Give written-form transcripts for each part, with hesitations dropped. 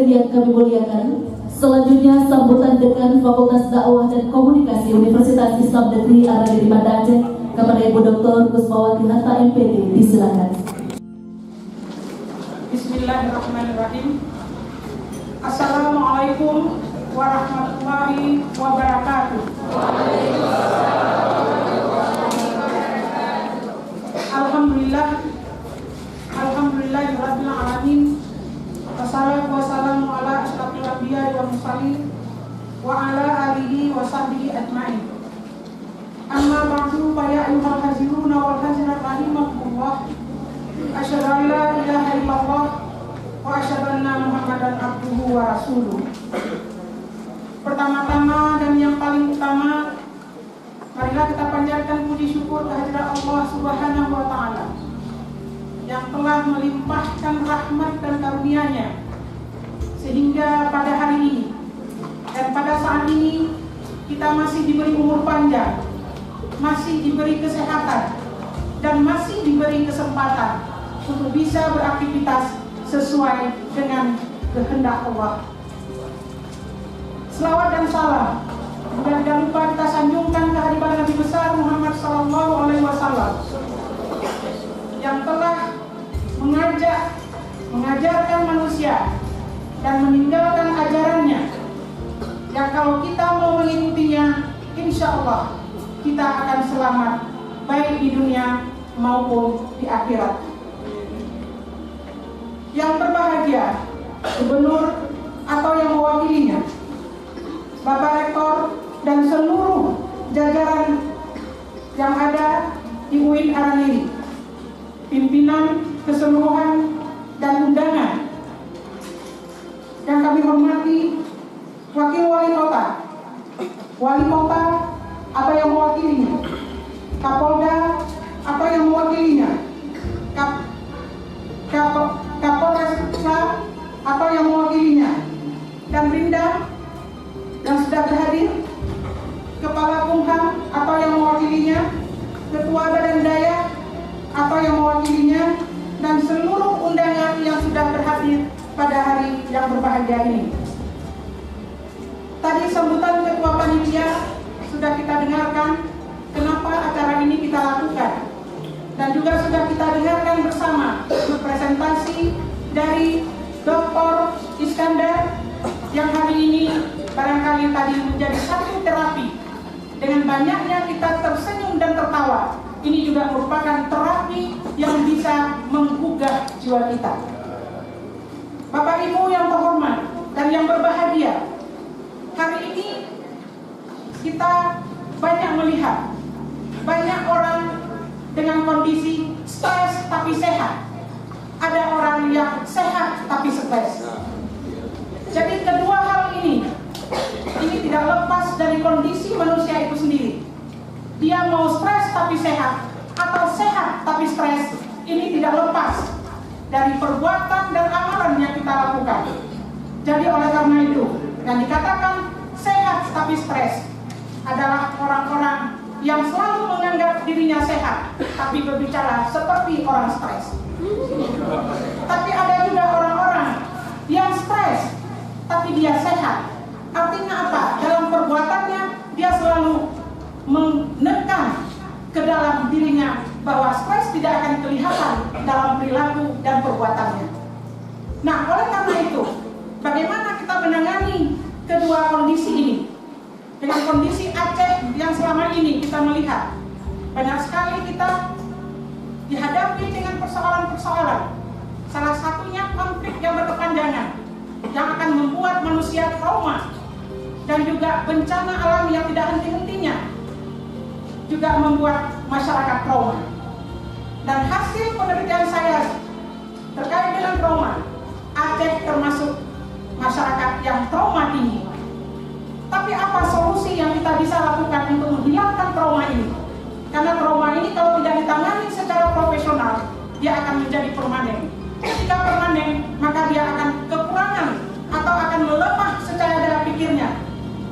hadirin yang kami muliakan, selanjutnya sambutan dengan Fakultas Dakwah dan Komunikasi Universitas Islam Negeri Al-Radhi Banda Aceh kepada Ibu Dr. Kusmawati Hatta MPD, disilakan. Bismillahirrahmanirrahim. Assalamualaikum warahmatullahi wabarakatuh. Alhamdulillahirabbil alamin. Wassalatu wassalamu ala asyrafil anbiya'i wal mursalin wa ala alihi wa sahbihi ajmain. Amma ba'du, fa ya ayyuhal hafizuna wal hafizaat rahimakumullah. Asyhadu an la ilaha illallah wa asyhadu anna Muhammadan abduhu wa rasuluh. Pertama-tama dan yang paling utama, marilah kita panjatkan puji syukur kehadirat Allah Subhanahu wa taala yang telah melimpahkan rahmat dan karunia-Nya sehingga pada hari ini dan pada saat ini kita masih diberi umur panjang, masih diberi kesehatan, dan masih diberi kesempatan untuk bisa beraktivitas sesuai dengan kehendak Allah. Selawat dan salam dan tidak lupa kita sanjungkan kehadiran Nabi besar Muhammad Sallallahu Alaihi Wasallam yang telah mengajarkan manusia dan meninggalkan ajarannya, yang kalau kita mau mengikutinya, insya Allah kita akan selamat baik di dunia maupun di akhirat. Yang berbahagia gubernur atau yang mewakilinya, Bapak Rektor dan seluruh jajaran yang ada di UIN Araniri, pimpinan keseluruhan dan undangan, yang kami hormati Wakil Wali Kota atau yang mewakilinya, Kapolda atau yang mewakilinya, Kapolres atau yang mewakilinya, dan Rinda yang sudah berhadir, Kepala Kumham atau yang mewakilinya, Ketua Badan Daya atau yang mewakilinya, dan seluruh undangan yang sudah berhadir pada hari yang berbahagia ini. Tadi sambutan Ketua Panitia sudah kita dengarkan kenapa acara ini kita lakukan, dan juga sudah kita dengarkan bersama presentasi dari Dr. Iskandar yang hari ini barangkali tadi menjadi satu terapi. Dengan banyaknya kita tersenyum dan tertawa, ini juga merupakan terapi yang bisa menggugah jiwa kita. Bapak Ibu yang terhormat dan yang berbahagia, hari ini kita banyak melihat banyak orang dengan kondisi stres tapi sehat. Ada orang yang sehat tapi stres. Jadi kedua hal ini tidak lepas dari kondisi manusia itu sendiri. Dia mau stres tapi sehat atau sehat tapi stres, ini tidak lepas dari perbuatan dan amalan yang kita lakukan. Jadi oleh karena itu, yang dikatakan sehat tapi stres adalah orang-orang yang selalu menganggap dirinya sehat tapi berbicara seperti orang stres. Tapi ada juga orang-orang yang stres tapi dia sehat. Artinya apa? Dalam perbuatannya dia selalu menekan ke dalam dirinya bahwa stres tidak akan kelihatan dalam perilaku dan perbuatannya. Nah, oleh karena itu, bagaimana kita menangani kedua kondisi ini? Dengan kondisi Aceh yang selama ini kita melihat banyak sekali kita dihadapi dengan persoalan-persoalan. Salah satunya konflik yang berkepanjangan yang akan membuat manusia trauma, dan juga bencana alam yang tidak henti-hentinya juga membuat masyarakat trauma. Dan hasil penelitian saya terkait dengan trauma, Aceh termasuk masyarakat yang trauma tinggi. Tapi apa solusi yang kita bisa lakukan untuk menghilangkan trauma ini? Karena trauma ini kalau tidak ditangani secara profesional, dia akan menjadi permanen. Ketika permanen, maka dia akan kekurangan atau akan melemah secara daya pikirnya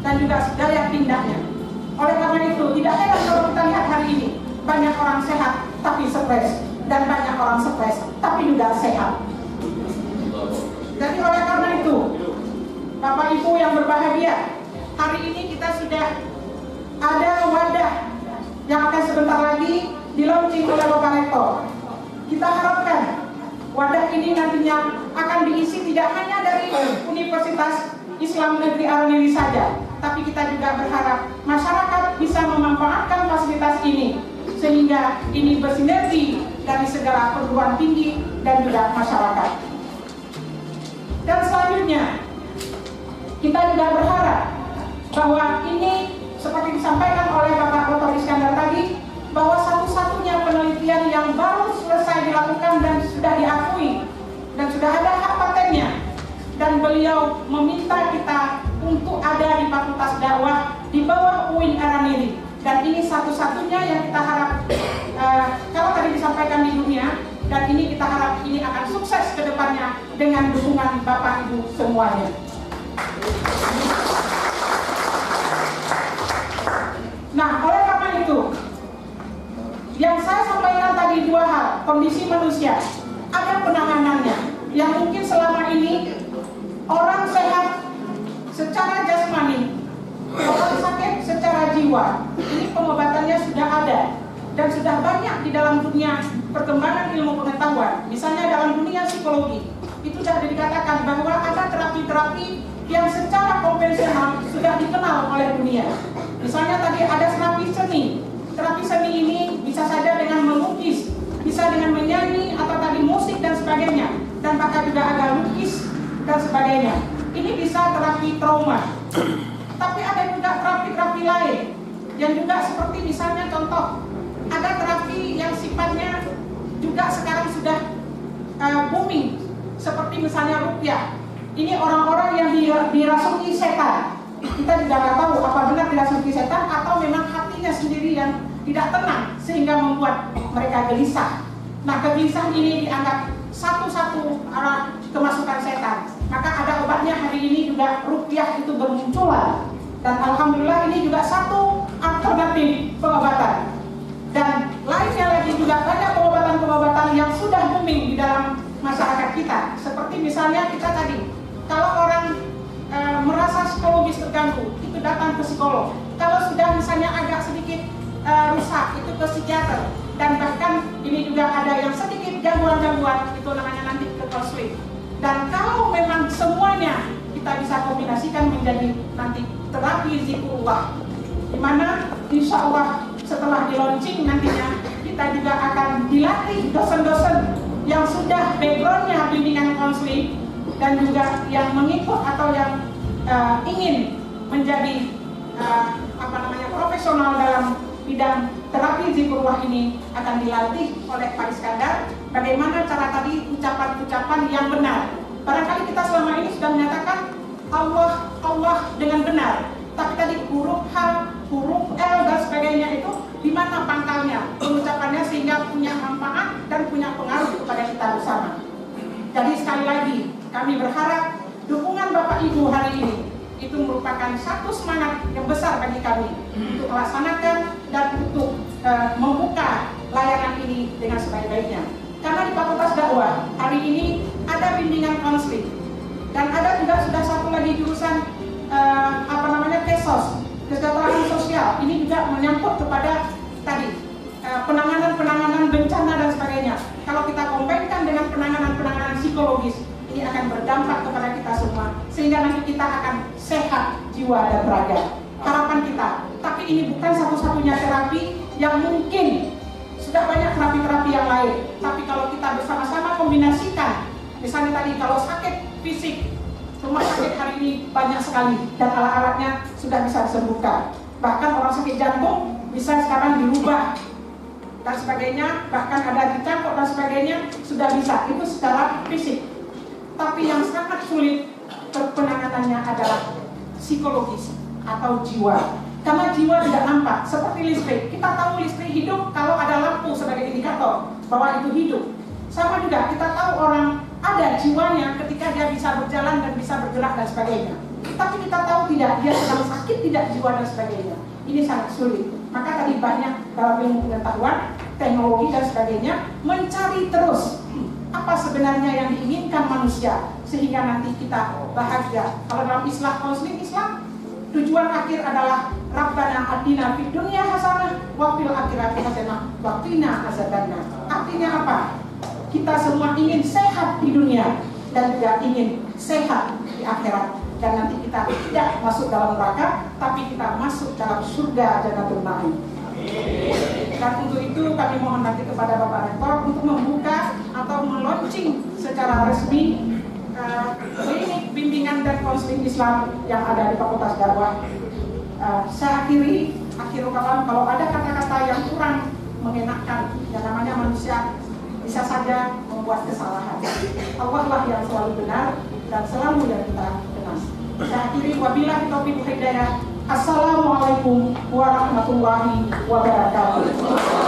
dan juga daya pindahnya. Oleh karena itu, tidak heran kalau kita lihat hari ini banyak orang sehat tapi stres, dan banyak orang stres tapi juga sehat. Jadi oleh karena itu, Bapak Ibu yang berbahagia, hari ini kita sudah ada wadah yang akan sebentar lagi di-launching oleh Bapak Rektor. Kita harapkan wadah ini nantinya akan diisi tidak hanya dari Universitas Islam Negeri Araniri saja, tapi kita juga berharap masyarakat bisa memanfaatkan fasilitas ini sehingga ini bersinergi dari segala perguruan tinggi dan juga masyarakat. Dan selanjutnya kita juga berharap bahwa ini seperti disampaikan oleh Bapak Dr. Iskandar tadi, bahwa satu-satunya penelitian yang baru selesai dilakukan dan sudah diakui dan sudah ada hak patennya, dan beliau meminta kita untuk ada di Fakultas Dakwah di bawah UIN Araniri, dan ini satu-satunya yang kita harap kalau tadi disampaikan di dunia, dan ini kita harap ini akan sukses ke depannya dengan dukungan Bapak Ibu semuanya. Nah, oleh karena itu, yang saya sampaikan tadi dua hal, kondisi manusia, ada penanganannya, yang mungkin selama ini orang sehat secara jasmani, orang sakit secara jiwa, ini pengobatannya sudah ada dan sudah banyak di dalam dunia perkembangan ilmu pengetahuan. Misalnya dalam dunia psikologi, itu sudah dikatakan bahwa ada terapi-terapi yang secara konvensional sudah dikenal oleh dunia. Misalnya tadi ada terapi seni. Terapi seni ini bisa saja dengan melukis, bisa dengan menyanyi, atau tadi musik dan sebagainya, dan bahkan juga ada lukis dan sebagainya. Ini bisa terapi trauma. Tapi ada juga terapi-terapi lain yang juga seperti misalnya contoh, ada terapi yang sifatnya juga sekarang sudah booming, seperti misalnya ruqyah. Ini orang-orang yang dirasuki setan. Kita juga nggak tahu apa benar dirasuki setan atau memang hatinya sendiri yang tidak tenang sehingga membuat mereka gelisah. Nah, kegelisahan ini dianggap satu-satu arah kemasukan setan. Maka ada obatnya hari ini juga ruqyah itu bermunculan. Dan alhamdulillah ini juga satu alternatif pengobatan. Dan lainnya lagi juga banyak pengobatan-pengobatan yang sudah booming di dalam masyarakat kita. Seperti misalnya kita tadi, kalau orang merasa psikologis terganggu, itu datang ke psikolog. Kalau sudah misalnya agak sedikit rusak, itu ke psikiater. Dan bahkan ini juga ada yang sedikit gangguan-gangguan, itu namanya nanti ke konseling. Dan kalau memang semuanya kita bisa kombinasikan menjadi nanti terapi zikrullah, di mana insya Allah setelah di launching nantinya kita juga akan dilatih dosen-dosen yang sudah backgroundnya bimbingan konseling dan juga yang mengikut atau yang ingin menjadi profesional dalam bidang terapi zikrullah ini akan dilatih oleh Pak Iskandar bagaimana cara tadi ucapan-ucapan yang benar. Barangkali kita selama ini sudah menyatakan Allah, Allah dengan benar, tapi tadi huruf H, huruf L dan sebagainya itu di mana pangkalnya pengucapannya sehingga punya manfaat dan punya pengaruh kepada kita bersama. Jadi sekali lagi kami berharap dukungan Bapak Ibu hari ini itu merupakan satu semangat yang besar bagi kami untuk melaksanakan dan untuk membuka layanan ini dengan sebaik-baiknya. Karena di Fakultas Dakwah hari ini ada bimbingan konseling dan ada juga sudah satu lagi jurusan KESOS, kesejahteraan sosial. Ini juga menyangkut kepada tadi penanganan bencana dan sebagainya. Kalau kita kombinkan dengan penanganan psikologis, ini akan berdampak kepada kita semua sehingga nanti kita akan sehat jiwa dan raga. Harapan kita. Tapi ini bukan satu-satunya terapi yang mungkin sudah banyak terapi-terapi yang lain. Tapi kalau kita bersama-sama kombinasikan, misalnya tadi kalau sakit fisik, rumah sakit hari ini banyak sekali dan alat-alatnya sudah bisa disembuhkan. Bahkan orang sakit jantung bisa sekarang dirubah dan sebagainya, bahkan ada dicangkok dan sebagainya sudah bisa. Itu secara fisik. Tapi yang sangat sulit penanganannya adalah psikologis atau jiwa. Karena jiwa tidak nampak, seperti listrik. Kita tahu listrik hidup kalau ada lampu sebagai indikator bahwa itu hidup. Sama juga kita tahu orang ada jiwanya ketika dia bisa berjalan dan bisa bergerak dan sebagainya. Tapi kita tahu tidak, dia sedang sakit tidak jiwa dan sebagainya. Ini sangat sulit. Maka tadi banyak dalam ilmu pengetahuan, teknologi dan sebagainya mencari terus apa sebenarnya yang diinginkan manusia sehingga nanti kita bahagia. Kalau dalam Islam, konseling Islam, tujuan akhir adalah Rabbana atina fid dunya hasanah wa fil akhirati hasanah wa qina azabannar. Artinya apa? Kita semua ingin sehat di dunia dan juga ingin sehat di akhirat, dan nanti kita tidak masuk dalam neraka, tapi kita masuk dalam surga Jannatul Na'im. Dan untuk itu kami mohon nanti kepada Bapak Rektor untuk membuka atau meluncing secara resmi klinik bimbingan dan konseling Islam yang ada di Fakultas Dakwah. Saya akhiri kalam, kalau ada kata-kata yang kurang mengenakan, yang namanya manusia bisa saja membuat kesalahan. Allah lah yang selalu benar dan selalu yang kita kenal. Saya akhiri wabillahi taufiq hidayah. Assalamualaikum warahmatullahi wabarakatuh.